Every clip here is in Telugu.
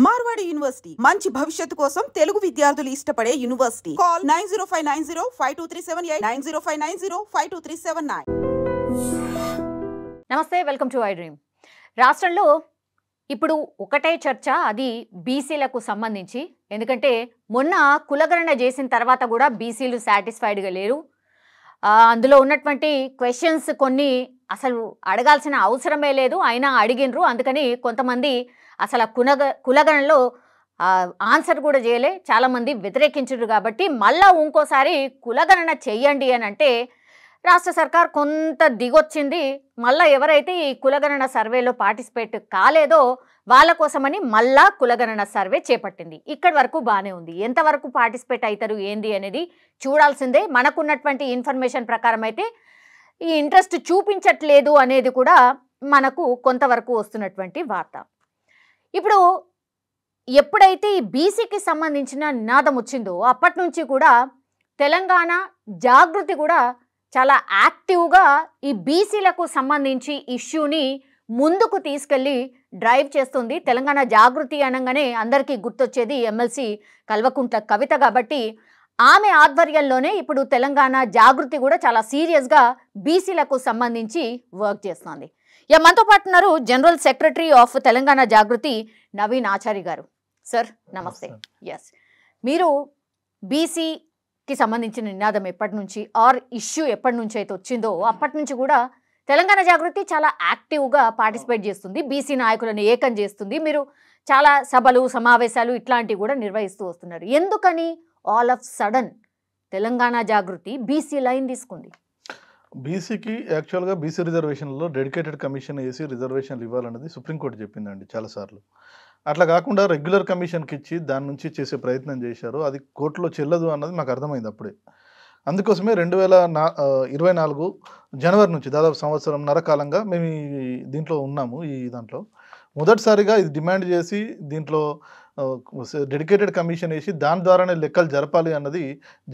మార్వాడి యూనివర్సిటీ మంచి భవిష్యత్తు కోసం తెలుగు విద్యార్థులు ఇష్టపడే యూనివర్సిటీ. కాల్ 9059052378 9059052379. నమస్తే, వెల్కమ్ టు ఐ డ్రీమ్. రాష్ట్రంలో ఇప్పుడు ఒకటే చర్చ, అది బీసీలకు సంబంధించి. ఎందుకంటే మొన్న కులగణన చేసిన తర్వాత కూడా బీసీలు సాటిస్ఫైడ్గా లేరు. అందులో ఉన్నటువంటి క్వశ్చన్స్ కొన్ని అసలు అడగాల్సిన అవసరమే లేదు, అయినా అడిగినరు. అందుకని కొంతమంది అసలు కులగణనలో ఆన్సర్ కూడా చేయలే, చాలామంది వ్యతిరేకించారు. కాబట్టి మళ్ళా ఇంకోసారి కులగణన చెయ్యండి అని అంటే రాష్ట్ర సర్కార్ కొంత దిగొచ్చింది. మళ్ళీ ఎవరైతే ఈ కులగణన సర్వేలో పార్టిసిపేట్ కాలేదో వాళ్ళ కోసమని మళ్ళా కులగణన సర్వే చేపట్టింది. ఇక్కడి వరకు బాగానే ఉంది. ఎంతవరకు పార్టిసిపేట్ అవుతారు ఏంది అనేది చూడాల్సిందే. మనకున్నటువంటి ఇన్ఫర్మేషన్ ప్రకారం అయితే ఈ ఇంట్రెస్ట్ చూపించట్లేదు అనేది కూడా మనకు కొంతవరకు వస్తున్నటువంటి వార్త. ఇప్పుడు ఎప్పుడైతే ఈ బీసీకి సంబంధించిన నినాదం వచ్చిందో అప్పటి నుంచి కూడా తెలంగాణ జాగృతి కూడా చాలా యాక్టివ్గా ఈ బీసీలకు సంబంధించి ఇష్యూని ముందుకు తీసుకెళ్ళి డ్రైవ్ చేస్తుంది. తెలంగాణ జాగృతి అనగానే అందరికీ గుర్తొచ్చేది ఎమ్మెల్సీ కల్వకుంట్ల కవిత. కాబట్టి ఆమె ఆధ్వర్యంలోనే ఇప్పుడు తెలంగాణ జాగృతి కూడా చాలా సీరియస్గా బీసీలకు సంబంధించి వర్క్ చేస్తుంది. మనతో పాటు ఉన్నారు జనరల్ సెక్రటరీ ఆఫ్ తెలంగాణ జాగృతి నవీన్ ఆచారి గారు. సార్ నమస్తే. ఎస్, మీరు బీసీకి సంబంధించిన నినాదం ఎప్పటి నుంచి ఆర్ ఇష్యూ ఎప్పటి నుంచి అయితే వచ్చిందో అప్పటి నుంచి కూడా తెలంగాణ జాగృతి చాలా యాక్టివ్గా పార్టిసిపేట్ చేస్తుంది, బీసీ నాయకులను ఏకం చేస్తుంది. మీరు చాలా సభలు సమావేశాలు ఇట్లాంటివి కూడా నిర్వహిస్తూ వస్తున్నారు. ఎందుకని all of sudden Telangana Jagruthi BC line తీసుకుంది? బీసీకి యాక్చువల్గా బీసీ రిజర్వేషన్లో డెడికేటెడ్ కమిషన్ వేసి రిజర్వేషన్లు ఇవ్వాలన్నది సుప్రీంకోర్టు చెప్పిందండి చాలాసార్లు. అట్లా కాకుండా రెగ్యులర్ కమిషన్కి ఇచ్చి దాని నుంచి చేసే ప్రయత్నం చేశారు. అది కోర్టులో చెల్లదు అన్నది మాకు అర్థమైంది అప్పుడే. అందుకోసమే 2024 జనవరి నుంచి దాదాపు సంవత్సరంన్నర కాలంగా మేము దీంట్లో ఉన్నాము. ఈ దాంట్లో మొదటిసారిగా ఇది డిమాండ్ చేసి దీంట్లో డెడికేటెడ్ కమిషన్ వేసి దాని ద్వారానే లెక్కలు జరపాలి అన్నది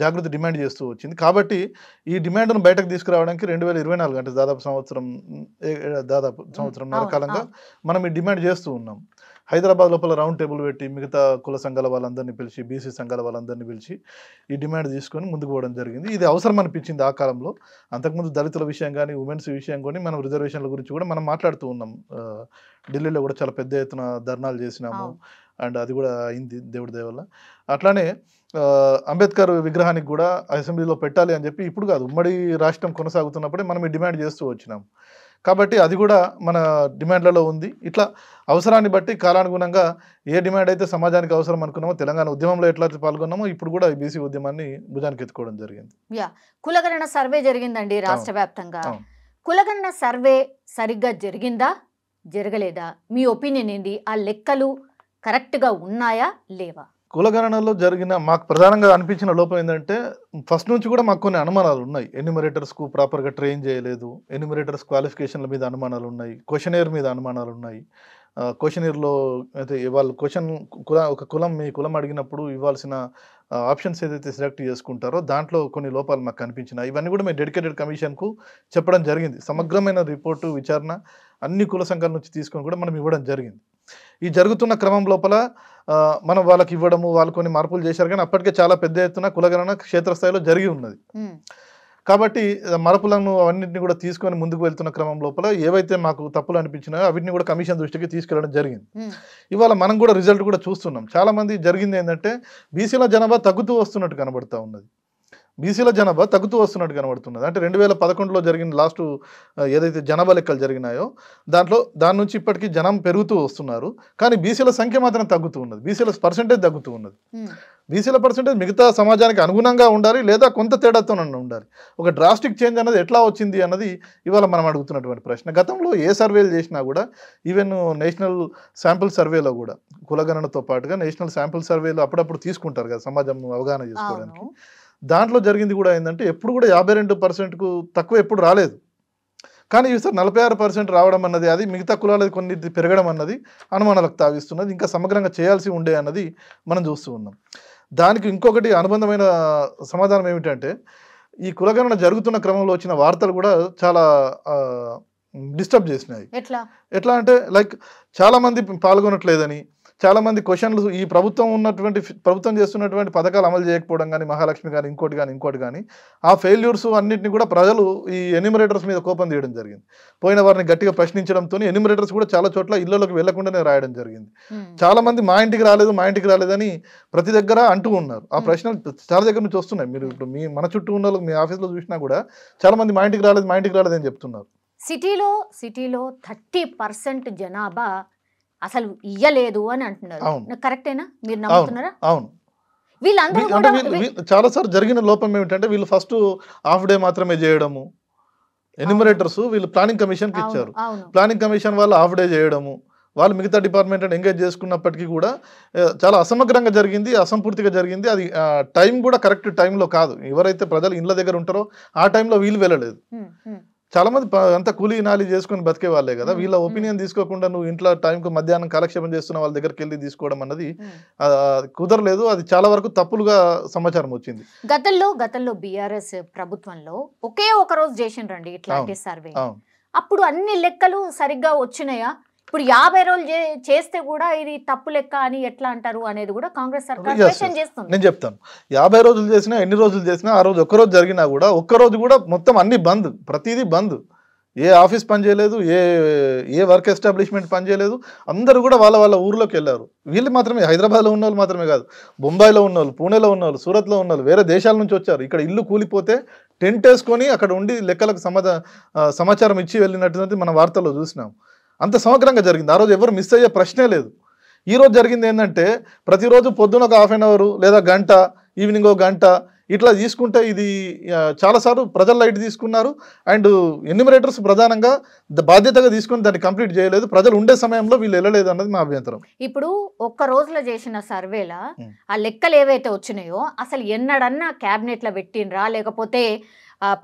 జాగృతి డిమాండ్ చేస్తూ వచ్చింది. కాబట్టి ఈ డిమాండ్ను బయటకు తీసుకురావడానికి 2024 అంటే దాదాపు సంవత్సరంన్నర కాలంగా మనం ఈ డిమాండ్ చేస్తూ ఉన్నాం. హైదరాబాద్ లోపల రౌండ్ టేబుల్ పెట్టి మిగతా కుల సంఘాల వాళ్ళందరినీ పిలిచి, బీసీ సంఘాల వాళ్ళందరినీ పిలిచి ఈ డిమాండ్ తీసుకొని ముందుకు పోవడం జరిగింది. ఇది అవసరం అనిపించింది ఆ కాలంలో. అంతకుముందు దళితుల విషయం కానీ ఉమెన్స్ విషయం కానీ మనం రిజర్వేషన్ల గురించి కూడా మనం మాట్లాడుతూ ఉన్నాం. ఢిల్లీలో కూడా చాలా పెద్ద ఎత్తున ధర్నాలు చేసినాము, అండ్ అది కూడా అయింది దేవుడి దయ వల్ల. అట్లానే అంబేద్కర్ విగ్రహానికి కూడా అసెంబ్లీలో పెట్టాలి అని చెప్పి ఇప్పుడు కాదు, ఉమ్మడి రాష్ట్రం కొనసాగుతున్నప్పుడే మనం ఈ డిమాండ్ చేస్తూ వచ్చినాం. కాబట్టి అది కూడా మన డిమాండ్లలో ఉంది. ఇట్లా అవసరాన్ని బట్టి కాలానుగుణంగా ఏ డిమాండ్ అయితే సమాజానికి అవసరం అనుకున్నామో, తెలంగాణ ఉద్యమంలో ఎట్లయితే పాల్గొన్నామో ఇప్పుడు కూడా బీసీ ఉద్యమాన్ని భుజానికి ఎత్తుకోవడం జరిగింది. కులగణన సర్వే జరిగిందండి రాష్ట్ర వ్యాప్తంగా. కులగణన సర్వే సరిగ్గా జరిగిందా జరగలేదా? మీ ఒపీనియన్ ఏంటి? ఆ లెక్కలు కరెక్ట్గా ఉన్నాయా లేవా? కులగణనలో జరిగిన మాకు ప్రధానంగా అనిపించిన లోపం ఏంటంటే ఫస్ట్ నుంచి కూడా మాకు కొన్ని అనుమానాలు ఉన్నాయి. ఎన్యూమరేటర్స్కు ప్రాపర్గా ట్రైన్ చేయలేదు, ఎన్యూమరేటర్స్ క్వాలిఫికేషన్ల మీద అనుమానాలు ఉన్నాయి, క్వశ్చనేర్ మీద అనుమానాలు ఉన్నాయి. క్వశ్చనేర్లో అయితే వాళ్ళు ఒక కులం మీ కులం అడిగినప్పుడు ఇవ్వాల్సిన ఆప్షన్స్ ఏదైతే సెలెక్ట్ చేసుకుంటారో దాంట్లో కొన్ని లోపాలు మాకు కనిపించినాయి. ఇవన్నీ కూడా మేము డెడికేటెడ్ కమిషన్కు చెప్పడం జరిగింది. సమగ్రమైన రిపోర్టు విచారణ అన్ని కుల సంఘాల నుంచి తీసుకొని కూడా మనం ఇవ్వడం జరిగింది. ఈ జరుగుతున్న క్రమం లోపల మనం వాళ్ళకి ఇవ్వడము, వాళ్ళు కొన్ని మార్పులు చేశారు, కానీ అప్పటికే చాలా పెద్ద ఎత్తున కులగణన క్షేత్రస్థాయిలో జరిగి ఉన్నది. కాబట్టి మార్పులను అవన్నింటినీ కూడా తీసుకొని ముందుకు వెళ్తున్న క్రమం లోపల ఏవైతే మాకు తప్పులు అనిపించినాయో అవిటిని కూడా కమిషన్ దృష్టికి తీసుకెళ్ళడం జరిగింది. ఇవాళ మనం కూడా రిజల్ట్ కూడా చూస్తున్నాం. చాలామంది జరిగింది ఏంటంటే బీసీల జనాభా తగ్గుతూ వస్తున్నట్టు కనబడుతూ ఉన్నది. బీసీల జనాభా తగ్గుతూ వస్తున్నట్టు కనబడుతున్నది. అంటే 2011లో జరిగిన లాస్ట్ ఏదైతే జనాభా లెక్కలు జరిగినాయో దాని నుంచి ఇప్పటికీ జనం పెరుగుతూ వస్తున్నారు, కానీ బీసీల సంఖ్య మాత్రం తగ్గుతూ ఉన్నది. బీసీల పర్సెంటేజ్ తగ్గుతూ ఉన్నది. బీసీల పర్సెంటేజ్ మిగతా సమాజానికి అనుగుణంగా ఉండాలి, లేదా కొంత తేడాతో ఉండాలి. ఒక డ్రాస్టిక్ చేంజ్ అన్నది ఎట్లా వచ్చింది అన్నది ఇవాళ మనం అడుగుతున్నటువంటి ప్రశ్న. గతంలో ఏ సర్వేలు చేసినా కూడా, ఈవెన్ నేషనల్ శాంపుల్ సర్వేలో కూడా కులగణనతో పాటుగా నేషనల్ శాంపుల్ సర్వేలు అప్పుడప్పుడు తీసుకుంటారు కదా సమాజం అవగాహన చేసుకోవడానికి. దాంట్లో జరిగింది కూడా ఏంటంటే ఎప్పుడు కూడా 52%కు తక్కువ ఎప్పుడు రాలేదు, కానీ ఈసారి 46% రావడం అన్నది, అది మిగతా కులాలది కొన్ని పెరగడం అన్నది అనుమానాలకు తావిస్తున్నది. ఇంకా సమగ్రంగా చేయాల్సి ఉండే అన్నది మనం చూస్తూ ఉన్నాం. దానికి ఇంకొకటి అనుబంధమైన సమాధానం ఏమిటంటే ఈ కులగణన జరుగుతున్న క్రమంలో వచ్చిన వార్తలు కూడా చాలా డిస్టర్బ్ చేసినాయి. ఎట్లా అంటే లైక్ చాలా మంది పాల్గొనట్లేదని, చాలా మంది క్వశ్చన్లు ఈ ప్రభుత్వం చేస్తున్నటువంటి పథకాలు అమలు చేయకపోవడం కానీ, మహాలక్ష్మి కానీ, ఇంకోటి కానీ ఆ ఫెయిల్యూర్స్ అన్నింటినీ కూడా ప్రజలు ఈ ఎన్యూమరేటర్స్ మీద కోపం తీయడం జరిగింది. పోయిన వారిని గట్టిగా ప్రశ్నించడంతో ఎన్యూమరేటర్స్ కూడా చాలా చోట్ల ఇళ్లలోకి వెళ్లకుండానే రాయడం జరిగింది. చాలా మంది మా ఇంటికి రాలేదని ప్రతి దగ్గర అంటూ ఉన్నారు. ఆ ప్రశ్నలు చాలా దగ్గర నుంచి వస్తున్నాయి. మీరు ఇప్పుడు మన చుట్టూ ఉన్న మీ ఆఫీస్లో చూసినా కూడా చాలా మంది మా ఇంటికి రాలేదు అని చెప్తున్నారు. సిటీలో 30% జనాభా అసలు ఇయ్యలేదు అని అంటున్నారు. కరెక్టేనా? మీరు నమ్ముతున్నారా? అవును. వీళ్ళందరూ చాలా సార్లు జరిగిన లోపం ఏమిటంటే వీళ్ళు ఫస్ట్ హాఫ్ డే మాత్రమే చేయడము. ఎన్యూమరేటర్స్ వీళ్ళు ప్లానింగ్ కమిషన్ కి ఇచ్చారు. ప్లానింగ్ కమిషన్ వాళ్ళు హాఫ్ డే చేయడము, వాళ్ళు మిగతా డిపార్ట్మెంట్ ఎంగేజ్ చేసుకున్నప్పటికీ కూడా చాలా అసమగ్రంగా జరిగింది, అసంపూర్తిగా జరిగింది. అది టైం కూడా కరెక్ట్ టైంలో కాదు. ఎవరైతే ప్రజలు ఇళ్ళ దగ్గర ఉంటారో ఆ టైంలో వీళ్ళు వెళ్ళలేదు. చాలా మంది అంతా కూలీ నాలి చేసుకుని బతికే వాళ్ళే కదా. వీళ్ళ ఒపీనియన్ తీసుకోకుండా నువ్వు ఇంట్లో టైంకు మధ్యాహ్నం కాలక్షేపం చేస్తున్న వాళ్ళ దగ్గరికి వెళ్ళి తీసుకోవడం అన్నది కుదరలేదు. అది చాలా వరకు తప్పులుగా సమాచారం వచ్చింది. గతంలో బీఆర్ఎస్ ప్రభుత్వంలో ఒకే ఒక రోజు చేసిండ్రండి ఇట్లాంటి సర్వే. అప్పుడు అన్ని లెక్కలు సరిగ్గా వచ్చినాయా? ఇప్పుడు 50 రోజులు చేస్తే కూడా ఇది తప్పు లెక్క అని ఎట్లా అంటారు అనేది కూడా కాంగ్రెస్ సర్కార్ క్వశ్చన్ చేస్తుంది. నేను చెప్తాను, 50 రోజులు చేసినా, ఎన్ని రోజులు చేసినా, ఆ రోజు ఒక్కరోజు జరిగినా కూడా ఒక్కరోజు కూడా మొత్తం అన్ని బంద్, ప్రతిదీ బంద్. ఏ ఆఫీస్ పని చేయలేదు, ఏ వర్క్ ఎస్టాబ్లిష్మెంట్ పని చేయలేదు. అందరూ కూడా వాళ్ళ ఊర్లోకి వెళ్ళారు. వీళ్ళు మాత్రమే, హైదరాబాద్లో ఉన్న వాళ్ళు మాత్రమే కాదు, బొంబాయిలో ఉన్న వాళ్ళు, పూణేలో ఉన్న వాళ్ళు, సూరత్లో ఉన్న వాళ్ళు, వేరే దేశాల నుంచి వచ్చారు. ఇక్కడ ఇల్లు కూలిపోతే టెంట్ వేసుకొని అక్కడ ఉండి లెక్కలకు సమాచారం ఇచ్చి వెళ్ళినట్టు మన వార్తల్లో చూసినాం. అంత సమగ్రంగా జరిగింది. ఆ రోజు ఎవరు మిస్ అయ్యే ప్రశ్నే లేదు. ఈరోజు జరిగింది ఏంటంటే ప్రతిరోజు పొద్దున ఒక హాఫ్ అన్ అవర్ లేదా గంట, ఈవినింగ్ ఒక గంట ఇట్లా తీసుకుంటే ఇది చాలాసార్లు ప్రజల లైట్ తీసుకున్నారు. అండ్ ఎన్యూమరేటర్స్ ప్రధానంగా బాధ్యతగా తీసుకుని దాన్ని కంప్లీట్ చేయలేదు. ప్రజలు ఉండే సమయంలో వీళ్ళు వెళ్ళలేదు అన్నది మా అభ్యంతరం. ఇప్పుడు ఒక్క రోజులో చేసిన సర్వేల ఆ లెక్కలు ఏవైతే వచ్చినాయో అసలు ఎన్నడన్నా క్యాబినెట్లో పెట్టినరా, లేకపోతే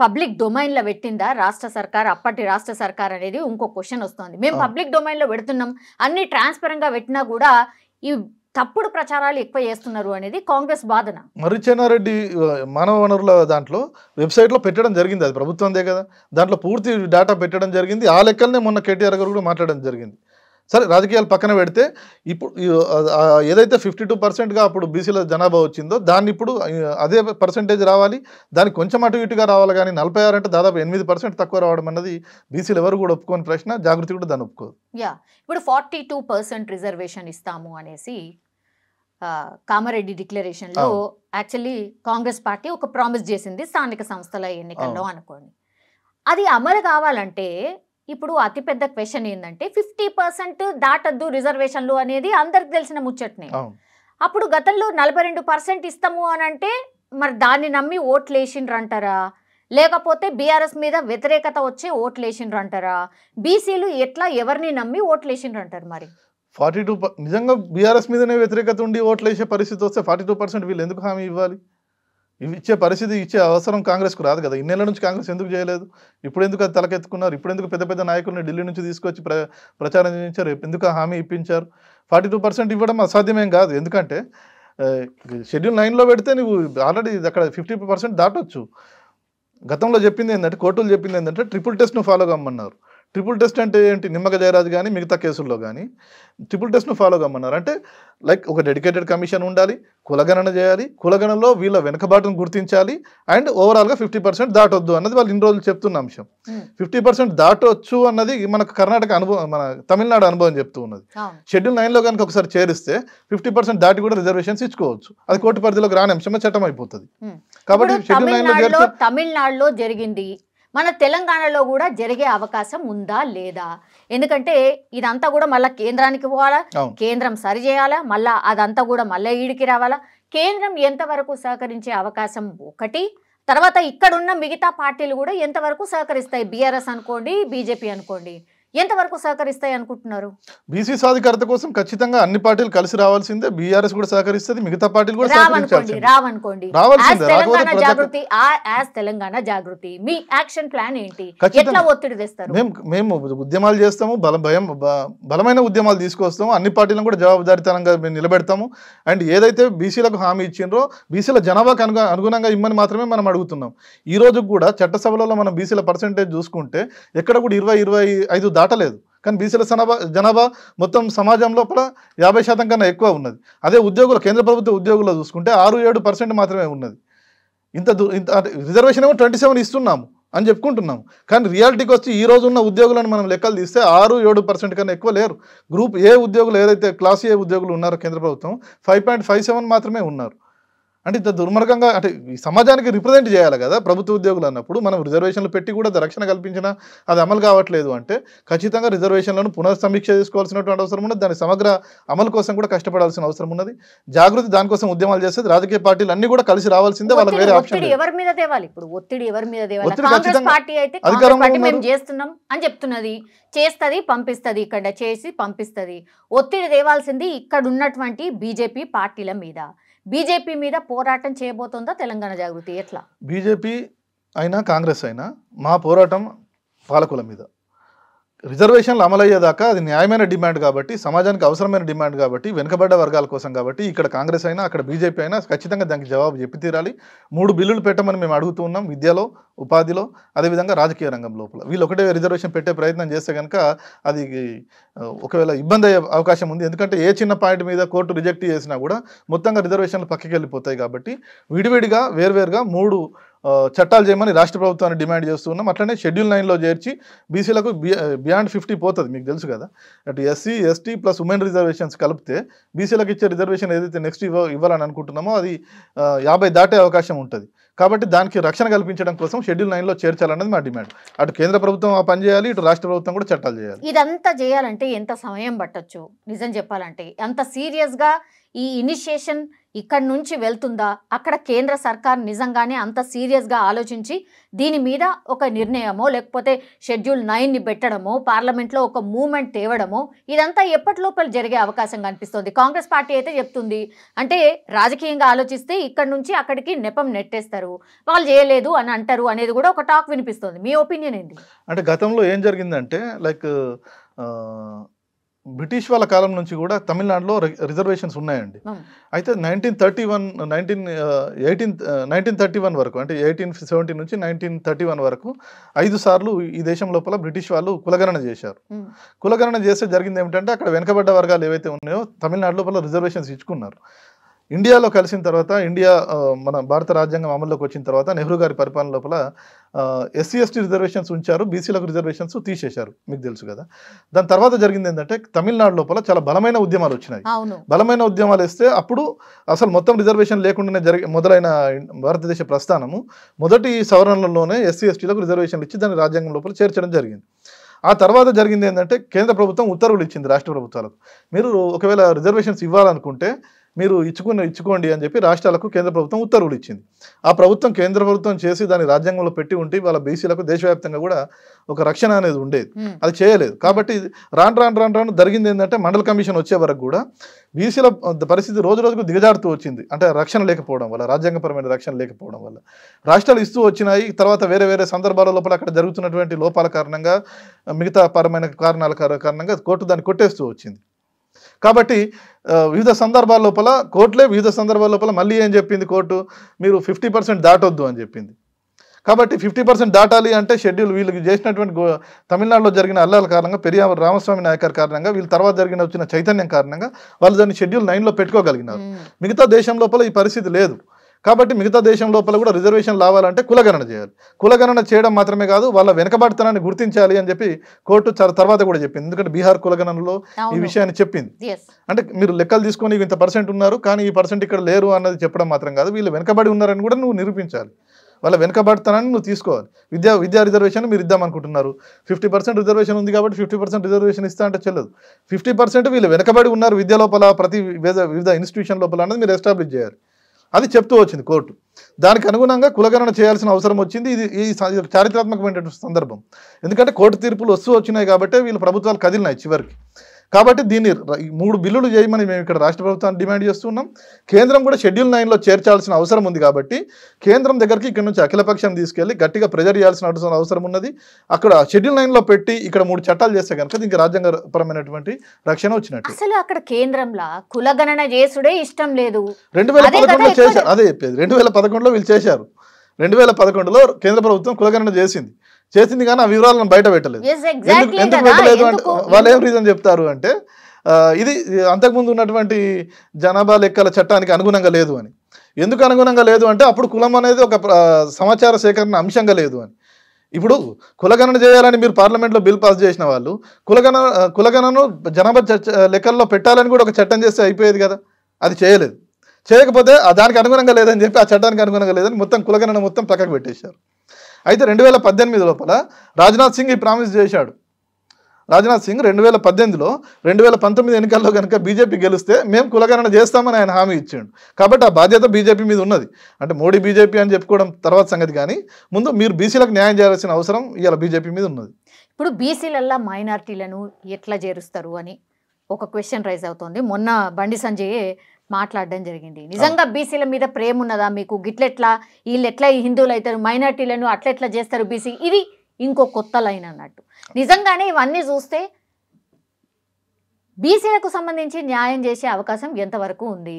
పబ్లిక్ డొమైన్లో పెట్టిందా రాష్ట్ర సర్కార్? అప్పటి రాష్ట్ర సర్కార్ అనేది ఇంకో క్వశ్చన్ వస్తుంది. మేము పబ్లిక్ డొమైన్లో పెడుతున్నాం, అన్ని ట్రాన్స్పరెంట్గా పెట్టినా కూడా ఈ తప్పుడు ప్రచారాలు ఎక్కువ చేస్తున్నారు అనేది కాంగ్రెస్ వాదన. మర్రి చెన్నారెడ్డి మానవ వనరుల దాంట్లో వెబ్సైట్లో పెట్టడం జరిగింది, అది ప్రభుత్వందే కదా. దాంట్లో పూర్తి డేటా పెట్టడం జరిగింది. ఆ లెక్కలనే మొన్న కేటీఆర్ గారు కూడా మాట్లాడడం జరిగింది. సరే, రాజకీయాలు పక్కన పెడితే ఇప్పుడు ఏదైతే 52%గా అప్పుడు బీసీల జనాభా వచ్చిందో దాన్ని ఇప్పుడు అదే పర్సెంటేజ్ రావాలి, దానికి కొంచెం అటు ఇటుగా రావాలి. కానీ 46 అంటే దాదాపు 8% తక్కువ రావడం అన్నది బీసీలు ఎవరు కూడా ఒప్పుకోని ప్రశ్న. జాగృతి కూడా దాన్ని ఒప్పుకోదు. ఇప్పుడు 42% రిజర్వేషన్ ఇస్తాము అనేసి కామారెడ్డి డిక్లరేషన్లో యాక్చువల్లీ కాంగ్రెస్ పార్టీ ఒక ప్రామిస్ చేసింది స్థానిక సంస్థల ఎన్నికల్లో అనుకోండి. అది అమలు కావాలంటే ఇప్పుడు అతిపెద్ద క్వశ్చన్ ఏంటంటే 50% దాటద్దు రిజర్వేషన్లు అనేది అందరికి తెలిసిన ముచ్చట్నే. అప్పుడు గతంలో 42% ఇస్తాము అని అంటే మరి దాన్ని నమ్మి ఓట్లు వేసిండ్రు అంటారా, లేకపోతే బీఆర్ఎస్ మీద వ్యతిరేకత వచ్చి ఓట్లు వేసిండ్రు అంటారా? బీసీలు ఎట్లా ఎవరిని నమ్మి ఓట్లు వేసిండ్రు అంటారు? మరి 42 నిజంగా బీఆర్ఎస్ మీదనే వ్యతిరేకత ఉండి ఓట్లు వేసే పరిస్థితి వస్తే 42% వీళ్ళు ఎందుకు హామీ ఇవ్వాలి? ఇచ్చే పరిస్థితి, ఇచ్చే అవసరం కాంగ్రెస్కు రాదు కదా. ఇన్నేళ్ల నుంచి కాంగ్రెస్ ఎందుకు చేయలేదు? ఇప్పుడు ఎందుకు అది తలకెత్తుకున్నారు? ఇప్పుడు ఎందుకు పెద్ద పెద్ద నాయకుల్ని ఢిల్లీ నుంచి తీసుకొచ్చి ప్రచారం చేయించారు? ఎందుకు హామీ ఇప్పించారు? 42% ఇవ్వడం అసాధ్యమేం కాదు. ఎందుకంటే షెడ్యూల్ 9లో పెడితే నువ్వు ఆల్రెడీ అక్కడ 50% దాటొచ్చు. గతంలో చెప్పింది ఏంటంటే, కోర్టులు చెప్పింది ఏంటంటే ట్రిపుల్ టెస్ట్ను ఫాలో కమ్మన్నారు. ట్రిపుల్ టెస్ట్ అంటే ఏంటి? నిమ్మక జయరాజ్ కానీ మిగతా కేసుల్లో కానీ ట్రిపుల్ టెస్ట్ను ఫాలో కమ్మన్నారు. అంటే లైక్ ఒక డెడికేటెడ్ కమిషన్ ఉండాలి, కులగణన చేయాలి, కులగణనలో వీళ్ళ వెనుకబాటును గుర్తించాలి, అండ్ ఓవరాల్గా 50% దాటొద్దు అన్నది వాళ్ళు ఇన్ని రోజులు చెప్తున్న అంశం. 50% దాటొచ్చు అన్నది మనకు కర్ణాటక అనుభవం, మన తమిళనాడు అనుభవం చెప్తూ ఉన్నది. షెడ్యూల్ 9లో కనుక ఒకసారి చేరిస్తే 50% దాటి కూడా రిజర్వేషన్స్ ఇచ్చుకోవచ్చు. అది కోర్టు పరిధిలోకి రాని అంశమే చట్టం అయిపోతుంది. కాబట్టి షెడ్యూల్ 9లో తమిళనాడులో జరిగింది, మన తెలంగాణలో కూడా జరిగే అవకాశం ఉందా లేదా? ఎందుకంటే ఇదంతా కూడా మళ్ళీ కేంద్రానికి పోవాలా, కేంద్రం సరి చేయాలా, మళ్ళీ అదంతా కూడా మళ్ళీ ఈడికి రావాలా. కేంద్రం ఎంతవరకు సహకరించే అవకాశం ఒకటి, తర్వాత ఇక్కడున్న మిగతా పార్టీలు కూడా ఎంతవరకు సహకరిస్తాయి? బీఆర్ఎస్ అనుకోండి, బీజేపీ అనుకోండి, ఎంతవరకు సహకరిస్తాయి అనుకుంటున్నారు? బీసీ సాధికారత కోసం ఖచ్చితంగా అన్ని పార్టీలు కలిసి రావాల్సిందే. బీఆర్ఎస్ కూడా సహకరిస్తుంది, మిగతా పార్టీలు కూడా రావనుకోండి. తెలంగాణ జాగృతి మీ యాక్షన్ ప్లాన్ ఏంటి? ఎట్లా ఒత్తిడి తెస్తారు? మేము ఉద్యమాలు చేస్తాము, బలమైన ఉద్యమాలు తీసుకొస్తాము, అన్ని పార్టీలను కూడా జవాబుదారీతనంగా మేము నిలబెడతాము. అండ్ ఏదైతే బీసీలకు హామీ ఇచ్చిండ్రో బీసీల జనాభాకు అనుగుణంగా ఇమ్మని మాత్రమే మనం అడుగుతున్నాం. ఈ రోజు కూడా చట్టసభలలో మనం బీసీల పర్సెంటేజ్ చూసుకుంటే ఎక్కడ కూడా 20-25 దాటలేదు. కానీ బీసీల జనాభా మొత్తం సమాజం లోపల 50% కన్నా ఎక్కువ ఉన్నది. అదే ఉద్యోగులు కేంద్ర ప్రభుత్వ ఉద్యోగుల్లో చూసుకుంటే 6-7% మాత్రమే ఉన్నది. ఇంత రిజర్వేషన్ ఏమో 27 ఇస్తున్నాము అని చెప్పుకుంటున్నాము, కానీ రియాలిటీకి వచ్చి ఈ రోజు ఉన్న ఉద్యోగులను మనం లెక్కలు తీస్తే 6-7% కన్నా ఎక్కువ లేరు. గ్రూప్ ఏ ఉద్యోగులు ఏదైతే క్లాస్ ఏ ఉద్యోగులు ఉన్నారో కేంద్ర ప్రభుత్వం 5.57 మాత్రమే ఉన్నారు. అంటే ఇంత దుర్మార్గంగా అంటే ఈ సమాజానికి రిప్రజెంట్ చేయాలి కదా ప్రభుత్వ ఉద్యోగులు అన్నప్పుడు. మనం రిజర్వేషన్లు పెట్టి కూడా రక్షణ కల్పించినా అది అమలు కావట్లేదు అంటే ఖచ్చితంగా రిజర్వేషన్లను పునఃసమీక్ష చేసుకోవాల్సినటువంటి అవసరం ఉన్నది. దాని సమగ్ర అమలు కోసం కూడా కష్టపడాల్సిన అవసరం ఉన్నది. జాగృతి దానికోసం ఉద్యమాలు చేస్తే రాజకీయ పార్టీలు అన్ని కూడా కలిసి రావాల్సిందే, వాళ్ళకి వేరే ఆప్షన్ లేదు. ఎవరి మీద తేవాలి ఇప్పుడు ఒత్తిడి? ఎవరి మీద తేవాలి? ఒత్తిడి కాంగ్రెస్ ఖచ్చితంగా పార్టీ అయితే మేము చేస్తున్నాం అని చెప్తున్నది, చేస్తుంది, పంపిస్తుంది, ఇక్కడ చేసి పంపిస్తుంది. ఒత్తిడి తేవాల్సింది ఇక్కడ ఉన్నటువంటి బీజేపీ పార్టీల మీద. బీజేపీ మీద పోరాటం చేయబోతుందా తెలంగాణ జాగృతి? ఎట్లా? బీజేపీ అయినా కాంగ్రెస్ అయినా మా పోరాటం పాలకుల మీద. రిజర్వేషన్లు అమలయ్యేదాకా అది న్యాయమైన డిమాండ్ కాబట్టి, సమాజానికి అవసరమైన డిమాండ్ కాబట్టి, వెనుకబడ్డ వర్గాల కోసం కాబట్టి ఇక్కడ కాంగ్రెస్ అయినా అక్కడ బీజేపీ అయినా ఖచ్చితంగా దానికి జవాబు చెప్పి తీరాలి. 3 బిల్లులు పెట్టమని మేము అడుగుతూ ఉన్నాం, విద్యలో, ఉపాధిలో, అదేవిధంగా రాజకీయ రంగం లోపల. వీళ్ళు ఒకటే రిజర్వేషన్ పెట్టే ప్రయత్నం చేస్తే కనుక అది ఒకవేళ ఇబ్బంది అయ్యే అవకాశం ఉంది. ఎందుకంటే ఏ చిన్న పాయింట్ మీద కోర్టు రిజెక్ట్ చేసినా కూడా మొత్తంగా రిజర్వేషన్లు పక్కకి వెళ్ళిపోతాయి కాబట్టి విడివిడిగా వేర్వేరుగా 3 చట్టాలు చేయమని రాష్ట్ర ప్రభుత్వాన్ని డిమాండ్ చేస్తున్నాం. అట్లనే షెడ్యూల్ 9లో చేర్చి బీసీలకు బియాండ్ 50 పోతుంది, మీకు తెలుసు కదా. అటు SC, ST plus women reservations కలిపితే బీసీలకు ఇచ్చే రిజర్వేషన్ ఏదైతే నెక్స్ట్ ఇవ్వాలని అనుకుంటున్నామో అది 50 దాటే అవకాశం ఉంటుంది. కాబట్టి దానికి రక్షణ కల్పించడం కోసం షెడ్యూల్ 9లో చేర్చాలన్నది మా డిమాండ్. అటు కేంద్ర ప్రభుత్వం ఆ పని చేయాలి, ఇటు రాష్ట్ర ప్రభుత్వం కూడా చట్టాలు చేయాలి. ఇదంతా చేయాలంటే ఎంత సమయం పట్టొచ్చు? నిజం చెప్పాలంటే అంత సీరియస్గా ఈ ఇనిషియేషన్ ఇక్కడి నుంచి వెళ్తుందా? అక్కడ కేంద్ర సర్కార్ నిజంగానే అంత సీరియస్గా ఆలోచించి దీని మీద ఒక నిర్ణయమో లేకపోతే షెడ్యూల్ 9ని పెట్టడమో పార్లమెంట్లో ఒక మూవ్మెంట్ తేవడమో ఇదంతా ఎప్పటి లోపల జరిగే అవకాశం కనిపిస్తుంది? కాంగ్రెస్ పార్టీ అయితే చెప్తుంది అంటే రాజకీయంగా ఆలోచిస్తే ఇక్కడ నుంచి అక్కడికి నెపం నెట్టేస్తారు, వాళ్ళు చేయలేదు అని అంటారు అనేది కూడా ఒక టాక్ వినిపిస్తుంది. మీ ఒపీనియన్ ఏంటి? అంటే గతంలో ఏం జరిగిందంటే లైక్ బ్రిటిష్ వాళ్ళ కాలం నుంచి కూడా తమిళనాడులో రిజర్వేషన్స్ ఉన్నాయండి. అయితే 1931 వరకు అంటే 1870 నుంచి 1931 వరకు 5 సార్లు ఈ దేశం లోపల బ్రిటిష్ వాళ్ళు కులగణన చేశారు. కులగణన చేస్తే జరిగింది ఏమిటంటే అక్కడ వెనుకబడ్డ వర్గాలు ఏవైతే ఉన్నాయో తమిళనాడు లోపల రిజర్వేషన్స్ ఇచ్చుకున్నారు. ఇండియాలో కలిసిన తర్వాత మన భారత రాజ్యాంగం అమల్లోకి వచ్చిన తర్వాత నెహ్రూ గారి పరిపాలన లోపల ఎస్సీ ఎస్టీ రిజర్వేషన్స్ ఉంచారు, బీసీలకు రిజర్వేషన్స్ తీసేశారు, మీకు తెలుసు కదా. దాని తర్వాత జరిగింది ఏంటంటే తమిళనాడు లోపల చాలా బలమైన ఉద్యమాలు వచ్చినాయి. బలమైన ఉద్యమాలు వేస్తే అప్పుడు అసలు మొత్తం రిజర్వేషన్ లేకుండానే మొదలైన భారతదేశ ప్రస్థానము మొదటి సవరణలోనే ఎస్సీ ఎస్టీలకు రిజర్వేషన్లు ఇచ్చి దాన్ని రాజ్యాంగం లోపల చేర్చడం జరిగింది. ఆ తర్వాత జరిగింది ఏంటంటే కేంద్ర ప్రభుత్వం ఉత్తర్వులు ఇచ్చింది రాష్ట్ర ప్రభుత్వాలకు, మీరు ఒకవేళ రిజర్వేషన్స్ ఇవ్వాలనుకుంటే మీరు ఇచ్చుకోండి అని చెప్పి రాష్ట్రాలకు కేంద్ర ప్రభుత్వం ఉత్తర్వులు ఇచ్చింది. ఆ ప్రభుత్వం కేంద్ర ప్రభుత్వం చేసి దాని రాజ్యాంగంలో పెట్టి ఉంటే వాళ్ళ బీసీలకు దేశవ్యాప్తంగా కూడా ఒక రక్షణ అనేది ఉండేది, అది చేయలేదు. కాబట్టి రాను జరిగింది ఏంటంటే మండల కమిషన్ వచ్చే వరకు కూడా బీసీల పరిస్థితి రోజు రోజుకు దిగజారుతూ వచ్చింది. అంటే రక్షణ లేకపోవడం వల్ల, రాజ్యాంగపరమైన రక్షణ లేకపోవడం వల్ల రాష్ట్రాలు ఇస్తూ వచ్చినాయి. తర్వాత వేరే వేరే సందర్భాల లోపల అక్కడ జరుగుతున్నటువంటి లోపాల కారణంగా, మిగతా పరమైన కారణాల కారణంగా కోర్టు దాన్ని కొట్టేస్తూ వచ్చింది. కాబట్టి వివిధ సందర్భాల లోపల వివిధ సందర్భాల లోపల మళ్ళీ ఏం చెప్పింది కోర్టు, మీరు 50% దాటొద్దు అని చెప్పింది. కాబట్టి 50% దాటాలి అంటే షెడ్యూల్ వీళ్ళకి చేసినటువంటి తమిళనాడులో జరిగిన అల్లాల కారణంగా పెరియార్ రామస్వామి నాయకర్ కారణంగా వీళ్ళ తర్వాత వచ్చిన చైతన్యం కారణంగా వాళ్ళు దాన్ని షెడ్యూల్ 9లో పెట్టుకోగలిగినారు. మిగతా దేశం లోపల ఈ పరిస్థితి లేదు. కాబట్టి మిగతా దేశం లోపల కూడా రిజర్వేషన్ రావాలంటే కులగణన చేయాలి. కులగణన చేయడం మాత్రమే కాదు, వాళ్ళ వెనకబడితనాన్ని గుర్తించాలి అని చెప్పి కోర్టు తర్వాత కూడా చెప్పింది. ఎందుకంటే బీహార్ కులగణనలో ఈ విషయాన్ని చెప్పింది. అంటే మీరు లెక్కలు తీసుకొని ఇంత పర్సెంట్ ఉన్నారు కానీ ఈ పర్సెంట్ ఇక్కడ లేరు అన్నది చెప్పడం మాత్రం కాదు, వీళ్ళు వెనకబడి ఉన్నారని కూడా నువ్వు నిరూపించాలి. వాళ్ళ వెనకబడతానని నువ్వు తీసుకోవాలి. విద్యా రిజర్వేషన్ మీరు ఇద్దామనుకుంటున్నారు, 50% రిజర్వేషన్ ఉంది కాబట్టి 50% రిజర్వేషన్ ఇస్తా అంటే చెల్లదు. 50% వీళ్ళు వెనకబడి ఉన్నారు విద్య లోపల, ప్రతి వివిధ ఇన్స్టిట్యూషన్ లోపల అన్నది మీరు ఎస్టాబ్లిష్ చేయాలి. అది చెప్తూ వచ్చింది కోర్టు. దానికి అనుగుణంగా కులగణన చేయాల్సిన అవసరం వచ్చింది. ఇది చారిత్రాత్మకమైనటువంటి సందర్భం. ఎందుకంటే కోర్టు తీర్పులు వచ్చినాయి కాబట్టి వీళ్ళు ప్రభుత్వాలు కదిలినాయి చివరికి. కాబట్టి దీన్ని 3 బిల్లులు చేయమని మేము ఇక్కడ రాష్ట్ర ప్రభుత్వాన్ని డిమాండ్ చేస్తున్నాం. కేంద్రం కూడా షెడ్యూల్ 9లో చేర్చాల్సిన అవసరం ఉంది కాబట్టి కేంద్రం దగ్గరికి ఇక్కడ నుంచి అఖిలపక్షం తీసుకెళ్లి గట్టిగా ప్రెజర్ చేయాల్సిన అవసరం ఉన్నది. అక్కడ షెడ్యూల్ 9లో పెట్టి ఇక్కడ 3 చట్టాలు చేస్తే కనుక దీనికి రాజ్యాంగపరమైనటువంటి రక్షణ వచ్చినట్టు. అసలు అక్కడ కేంద్రంలో కులగణన చేసుడే ఇష్టం లేదు. 2011లో చేశారు, అదే చెప్పేది. 2011లో వీళ్ళు చేశారు. 2011లో కేంద్ర ప్రభుత్వం కులగణన చేసింది. చేసింది కానీ ఆ వివరాలను బయట పెట్టలేదు. Yes, exactly ఎందుకు కదా. పెట్టలేదు అంటే ఎందుకు? వాళ్ళు ఏం రీజన్ చెప్తారు అంటే ఇది అంతకుముందు ఉన్నటువంటి జనాభా లెక్కల చట్టానికి అనుగుణంగా లేదు అని. ఎందుకు అనుగుణంగా లేదు అంటే అప్పుడు కులం అనేది ఒక సమాచార సేకరణ అంశంగా లేదు అని. ఇప్పుడు కులగణన చేయాలని మీరు పార్లమెంట్లో బిల్ పాస్ చేసిన వాళ్ళు కులగణను జనాభా లెక్కల్లో పెట్టాలని కూడా ఒక చట్టం చేస్తే అయిపోయేది కదా. అది చేయలేదు. చేయకపోతే దానికి అనుగుణంగా లేదని చెప్పి ఆ చట్టానికి అనుగుణంగా లేదని మొత్తం కులగణన మొత్తం పక్కకు పెట్టేశారు. అయితే 2018 లోపల రాజ్నాథ్ సింగ్ ఈ ప్రామిస్ చేశాడు. రాజ్నాథ్ సింగ్ 2018లో 2019 ఎన్నికల్లో కనుక బీజేపీ గెలిస్తే మేము కులగణన చేస్తామని ఆయన హామీ ఇచ్చాడు. కాబట్టి ఆ బాధ్యత బీజేపీ మీద ఉన్నది. అంటే మోడీ బీజేపీ అని చెప్పుకోవడం తర్వాత సంగతి, కానీ ముందు మీరు బీసీలకు న్యాయం చేయాల్సిన అవసరం ఇవాళ బీజేపీ మీద ఉన్నది. ఇప్పుడు బీసీలల్లో మైనారిటీలను ఎట్లా చేరుస్తారు అని ఒక క్వశ్చన్ రైజ్ అవుతుంది. మొన్న బండి సంజయ్ మాట్లాడడం జరిగింది. నిజంగా బీసీల మీద ప్రేమ ఉన్నదా మీకు? గిట్లెట్లా వీళ్ళు ఎట్లా హిందువులు అవుతారు, మైనారిటీలను అట్లెట్లా చేస్తారు బీసీ, ఇది ఇంకో కొత్త లైన్ అన్నట్టు. నిజంగానే ఇవన్నీ చూస్తే బీసీలకు సంబంధించి న్యాయం చేసే అవకాశం ఎంతవరకు ఉంది?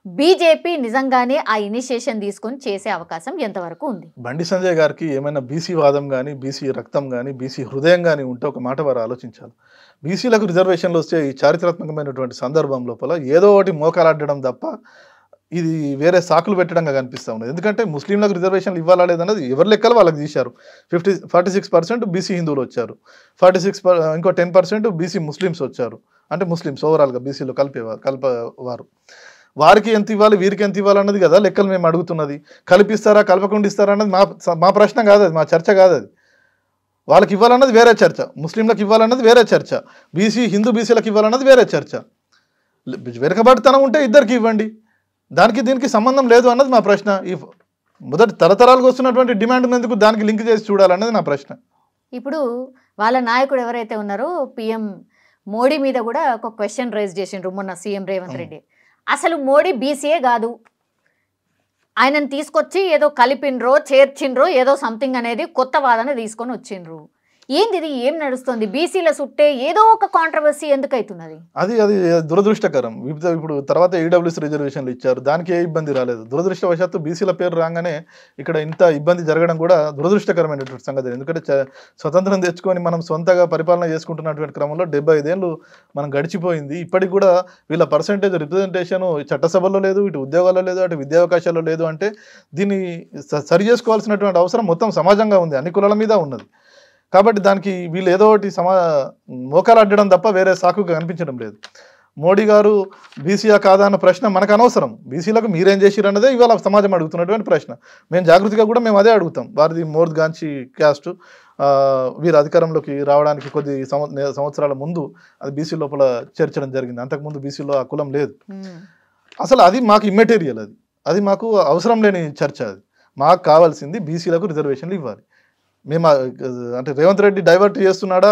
బీజేపీ నిజంగానే ఆ ఇనిషియేషన్ తీసుకొని చేసే అవకాశం ఎంతవరకు ఉంది? బండి సంజయ్ గారికి ఏమైనా బీసీ వాదం కానీ, బీసీ రక్తం కానీ, బీసీ హృదయం కానీ ఉంటే ఒక మాట వారు ఆలోచించాలి. బీసీలకు రిజర్వేషన్లు వస్తే ఈ చారిత్రాత్మకమైనటువంటి సందర్భం లోపల ఏదో ఒకటి మోకాలాడడం తప్ప ఇది వేరే సాకులు పెట్టడంగా కనిపిస్తూ ఉన్నది. ఎందుకంటే ముస్లింలకు రిజర్వేషన్లు ఇవ్వాలా లేదన్నది ఎవరి లెక్కలు వాళ్ళకి తీశారు. 46% బీసీ హిందువులు వచ్చారు, 46 ఇంకో 10% బీసీ ముస్లిమ్స్ వచ్చారు. అంటే ముస్లిమ్స్ ఓవరాల్గా బీసీలో కలిపేవారు. వారికి ఎంత ఇవ్వాలి, వీరికి ఎంత ఇవ్వాలి అన్నది కదా లెక్కలు మేము అడుగుతున్నది. కలిపిస్తారా కలపకుండా ఇస్తారా అన్నది మా ప్రశ్న కాదు, అది మా చర్చ కాదు. అది వాళ్ళకి ఇవ్వాలన్నది వేరే చర్చ, ముస్లింలకు ఇవ్వాలన్నది వేరే చర్చ, హిందూ బీసీలకు ఇవ్వాలన్నది వేరే చర్చ. వెనుకబడితనం ఉంటే ఇద్దరికి ఇవ్వండి, దానికి దీనికి సంబంధం లేదు అన్నది మా ప్రశ్న. ఈ మొదటి తరతరాలకు వస్తున్నటువంటి డిమాండ్ ఎందుకు దానికి లింక్ చేసి చూడాలన్నది నా ప్రశ్న. ఇప్పుడు వాళ్ళ నాయకుడు ఎవరైతే ఉన్నారో పిఎం మోడీ మీద కూడా ఒక క్వశ్చన్ రైజ్ చేసిండ్రు మొన్న సీఎం రేవంత్ రెడ్డి. అసలు మోడీ బీసీఏ కాదు, ఆయనను తీసుకొచ్చి ఏదో కలిపినరో చేర్చిండ్రో ఏదో సంథింగ్ అనేది కొత్త వాదన తీసుకొని వచ్చిండ్రు. ఏంది ఇది, ఏం నడుస్తుంది? బీసీల చుట్టే ఏదో ఒక కాంట్రవర్సీ ఎందుకు అవుతున్నది? అది దురదృష్టకరం. ఇప్పుడు తర్వాత ఈడబ్ల్యూసీ రిజర్వేషన్లు ఇచ్చారు, దానికి ఏ ఇబ్బంది రాలేదు. దురదృష్టవశాత్తు బీసీల పేరు రాగానే ఇక్కడ ఇంత ఇబ్బంది జరగడం కూడా దురదృష్టకరమైనటువంటి సంగతి. ఎందుకంటే స్వతంత్రం తెచ్చుకొని మనం సొంతగా పరిపాలన చేసుకుంటున్నటువంటి క్రమంలో 75 ఏళ్ళు మనం గడిచిపోయింది. ఇప్పటికి కూడా వీళ్ళ పర్సంటేజ్ రిప్రజెంటేషన్ చట్టసభలో లేదు, ఇటు ఉద్యోగాల్లో లేదు, అటు విద్యావకాశాల్లో లేదు. అంటే దీన్ని సరి చేసుకోవాల్సినటువంటి అవసరం మొత్తం సమాజంగా ఉంది, అన్ని కులాల మీద ఉన్నది. కాబట్టి దానికి వీళ్ళు ఏదో ఒకటి మోకాలు అడ్డడం తప్ప వేరే సాకు కనిపించడం లేదు. మోడీ గారు బీసీయా కాదా అన్న ప్రశ్న మనకు అనవసరం. బీసీలకు మీరేం చేసిరు అన్నదే ఇవాళ సమాజం అడుగుతున్నటువంటి ప్రశ్న. మేము జాగృతిగా కూడా మేము అదే అడుగుతాం. వారిది మోర్గాంచి క్యాస్ట్, వీరు అధికారంలోకి రావడానికి కొద్ది సంవత్సరాల ముందు అది బీసీ లోపల చేర్చడం జరిగింది. అంతకుముందు బీసీలో ఆ కులం లేదు. అసలు అది మాకు ఇమ్మెటీరియల్, అది మాకు అవసరం లేని చర్చ. అది మాకు కావాల్సింది బీసీలకు రిజర్వేషన్లు ఇవ్వాలి. మేము అంటే రేవంత్ రెడ్డి డైవర్ట్ చేస్తున్నాడా,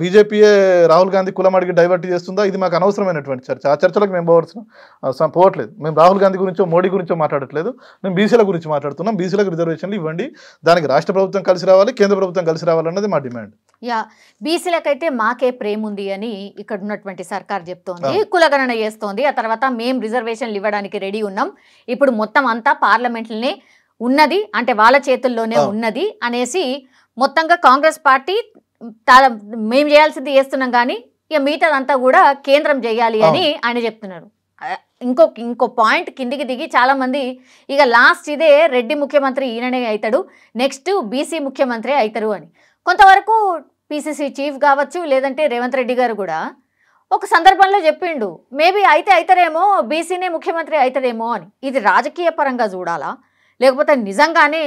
బీజేపీయే రాహుల్ గాంధీ కులం అడిగి డైవర్ట్ చేస్తుందా, ఇది మాకు అనవసరమైనటువంటి చర్చ. ఆ చర్చలకు మేము పోవట్లేదు. మేము రాహుల్ గాంధీ గురించో మోడీ గురించో మాట్లాడట్లేదు, మేము బీసీల గురించి మాట్లాడుతున్నాం. బీసీలకు రిజర్వేషన్లు ఇవ్వండి, దానికి రాష్ట్ర ప్రభుత్వం కలిసి రావాలి, కేంద్ర ప్రభుత్వం కలిసి రావాలన్నది మా డిమాండ్. బీసీలకైతే మాకే ప్రేమ ఉంది అని ఇక్కడ ఉన్నటువంటి సర్కార్ చెప్తోంది, కులగణన చేస్తోంది. ఆ తర్వాత మేము రిజర్వేషన్లు ఇవ్వడానికి రెడీ ఉన్నాం, ఇప్పుడు మొత్తం అంతా పార్లమెంట్లోనే ఉన్నది, అంటే వాళ్ళ చేతుల్లోనే ఉన్నది అనేసి మొత్తంగా కాంగ్రెస్ పార్టీ మేము చేయాల్సింది చేస్తున్నాం, కానీ ఇక మిగతాదంతా కూడా కేంద్రం చేయాలి అని ఆయన చెప్తున్నారు. ఇంకో పాయింట్ కిందికి దిగి చాలామంది ఇక లాస్ట్ ఇదే రెడ్డి ముఖ్యమంత్రి ఈయననే అవుతాడు, నెక్స్ట్ బీసీ ముఖ్యమంత్రి అవుతారు అని. కొంతవరకు పీసీసీ చీఫ్ కావచ్చు, లేదంటే రేవంత్ రెడ్డి గారు కూడా ఒక సందర్భంలో చెప్పిండు, మేబీ అవుతారేమో, బీసీనే ముఖ్యమంత్రి అవుతారేమో అని. ఇది రాజకీయ పరంగా చూడాలా, లేకపోతే నిజంగానే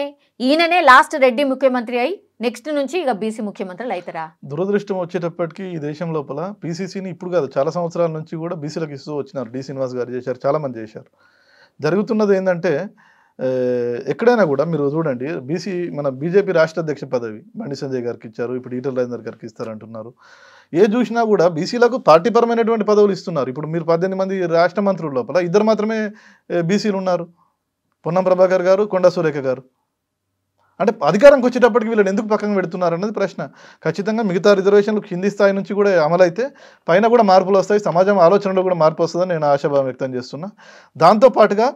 ఈయననే లాస్ట్ రెడ్డి ముఖ్యమంత్రి అయి నెక్స్ట్ నుంచి ఇక బీసీ ముఖ్యమంత్రులు అవుతారా? దురదృష్టం వచ్చేటప్పటికి ఈ దేశం లోపల పీసీసీని ఇప్పుడు కాదు, చాలా సంవత్సరాల నుంచి కూడా బీసీలకు ఇస్తూ వచ్చినారు. డి శ్రీనివాస్ గారు చేశారు, చాలామంది చేశారు. జరుగుతున్నది ఏంటంటే ఎక్కడైనా కూడా మీరు చూడండి, మన బీజేపీ రాష్ట్ర అధ్యక్ష పదవి బండి సంజయ్ గారికి ఇచ్చారు, ఇప్పుడు ఈటల రాజేందర్ గారికి ఇస్తారంటున్నారు. ఏ చూసినా కూడా బీసీలకు పార్టీపరమైనటువంటి పదవులు ఇస్తున్నారు. ఇప్పుడు మీరు 18 మంది రాష్ట్ర మంత్రుల లోపల 2 మాత్రమే బీసీలు ఉన్నారు, పొన్నం ప్రభాకర్ గారు, కొండా సురేఖ గారు. అంటే అధికారంకి వచ్చేటప్పటికి వీళ్ళని ఎందుకు పక్కన పెడుతున్నారు అన్నది ప్రశ్న. ఖచ్చితంగా మిగతా రిజర్వేషన్లు కింది స్థాయి నుంచి కూడా అమలైతే పైన కూడా మార్పులు వస్తాయి, సమాజం ఆలోచనలో కూడా మార్పు వస్తుందని నేను ఆశాభావం వ్యక్తం చేస్తున్నా. దాంతోపాటుగా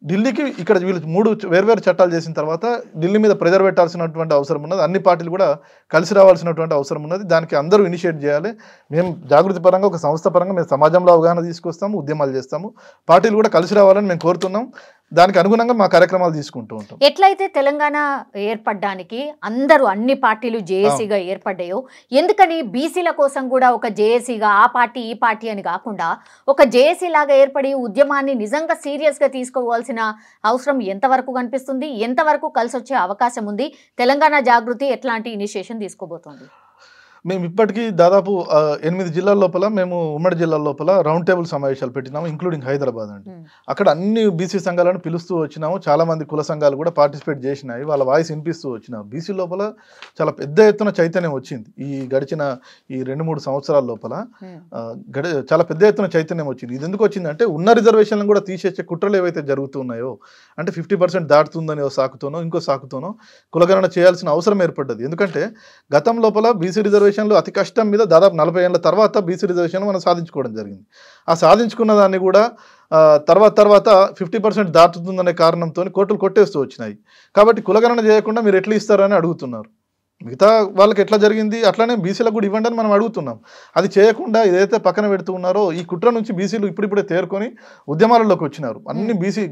ఢిల్లీకి ఇక్కడ వీళ్ళు 3 వేర్వేరు చట్టాలు చేసిన తర్వాత ఢిల్లీ మీద ప్రెజర్ పెట్టాల్సినటువంటి అవసరం ఉన్నది. అన్ని పార్టీలు కూడా కలిసి రావాల్సినటువంటి అవసరం ఉన్నది. దానికి అందరూ ఇనిషియేట్ చేయాలి. మేము జాగృతి పరంగా ఒక సంస్థ పరంగా మేము సమాజంలో అవగాహన తీసుకొస్తాము, ఉద్యమాలు చేస్తాము. పార్టీలు కూడా కలిసి రావాలని మేము కోరుతున్నాం. దానికి అనుగుణంగా మా కార్యక్రమాలు తీసుకుంటూ ఉంటాం. ఎట్లయితే తెలంగాణ ఏర్పడడానికి అందరూ అన్ని పార్టీలు జేఏసీగా ఏర్పడ్డాయో, ఎందుకని బీసీల కోసం కూడా ఒక జేఏసీగా ఆ పార్టీ ఈ పార్టీ అని కాకుండా ఒక జేఏసీ లాగా ఏర్పడి ఉద్యమాన్ని నిజంగా సీరియస్గా తీసుకోవాల్సిన అవసరం ఎంతవరకు కనిపిస్తుంది, ఎంతవరకు కలిసి వచ్చే అవకాశం ఉంది, తెలంగాణ జాగృతి ఎట్లాంటి ఇనిషియేషన్ తీసుకోబోతోంది? మేము ఇప్పటికీ దాదాపు 8 జిల్లాల లోపల మేము ఉమ్మడి జిల్లాల లోపల రౌండ్ టేబుల్ సమావేశాలు పెట్టినాము, ఇంక్లూడింగ్ హైదరాబాద్ అండి. అక్కడ అన్ని బీసీ సంఘాలను పిలుస్తూ వచ్చినాము. చాలా మంది కుల సంఘాలు కూడా పార్టిసిపేట్ చేసినాయి, వాళ్ళ వాయిస్ వినిపిస్తూ వచ్చినాము. బీసీ లోపల చాలా పెద్ద ఎత్తున చైతన్యం వచ్చింది. ఈ గడిచిన ఈ 2-3 సంవత్సరాల లోపల చాలా పెద్ద ఎత్తున చైతన్యం వచ్చింది. ఇది ఎందుకు వచ్చిందంటే ఉన్న రిజర్వేషన్లను కూడా తీసేసే కుట్రలు ఏవైతే జరుగుతున్నాయో, అంటే 50% దాటుతుందని సాకుతోనో ఇంకో సాకుతోనో కులగణన చేయాల్సిన అవసరం ఏర్పడ్డది. ఎందుకంటే గతం లోపల బీసీ రిజర్వేషన్లు అతి కష్టం మీద దాదాపు 40 ఏళ్ల తర్వాత బీసీ రిజర్వేషన్ మనం సాధించుకోవడం జరిగింది. ఆ సాధించుకున్న దాన్ని కూడా తర్వాత 50% దాటుతుందనే కారణంతో కోర్టులు కొట్టేస్తూ వచ్చినాయి. కాబట్టి కులగణన చేయకుండా మీరు ఎట్లా ఇస్తారని అడుగుతున్నారు. మిగతా వాళ్ళకి ఎట్లా జరిగింది అట్లానే బీసీలకు కూడా ఇవ్వండి అని మనం అడుగుతున్నాం. అది చేయకుండా ఏదైతే పక్కన పెడుతూ ఉన్నారో ఈ కుట్ర నుంచి బీసీలు ఇప్పుడిప్పుడే తేరుకొని ఉద్యమాలలోకి వచ్చినారు. అన్ని బీసీ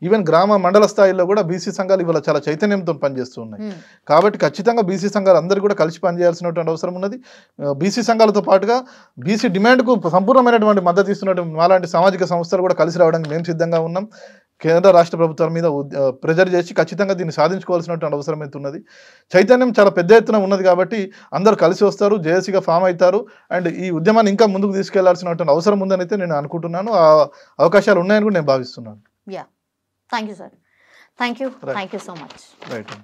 ఈవెన్ గ్రామ మండల స్థాయిలో కూడా బీసీ సంఘాలు ఇవాళ చాలా చైతన్యంతో పనిచేస్తూ ఉన్నాయి. కాబట్టి ఖచ్చితంగా బీసీ సంఘాలు అందరూ కూడా కలిసి పనిచేయాల్సినటువంటి అవసరం ఉన్నది. బీసీ సంఘాలతో పాటుగా బీసీ డిమాండ్కు సంపూర్ణమైనటువంటి మద్దతు ఇస్తున్నటువంటి మాలాంటి సామాజిక సంస్థలు కూడా కలిసి రావడానికి మేము సిద్ధంగా ఉన్నాం. కేంద్ర రాష్ట్ర ప్రభుత్వాల మీద ప్రెజర్ చేసి ఖచ్చితంగా దీన్ని సాధించుకోవాల్సినటువంటి అవసరం అయితే ఉన్నది. చైతన్యం చాలా పెద్ద ఎత్తున ఉన్నది కాబట్టి అందరూ కలిసి వస్తారు, జేఏసీగా ఫామ్ అవుతారు. అండ్ ఈ ఉద్యమాన్ని ఇంకా ముందుకు తీసుకెళ్లాల్సినటువంటి అవసరం ఉందని అయితే నేను అనుకుంటున్నాను. ఆ అవకాశాలు ఉన్నాయని కూడా నేను భావిస్తున్నాను. Thank you sir, thank you so much. Right.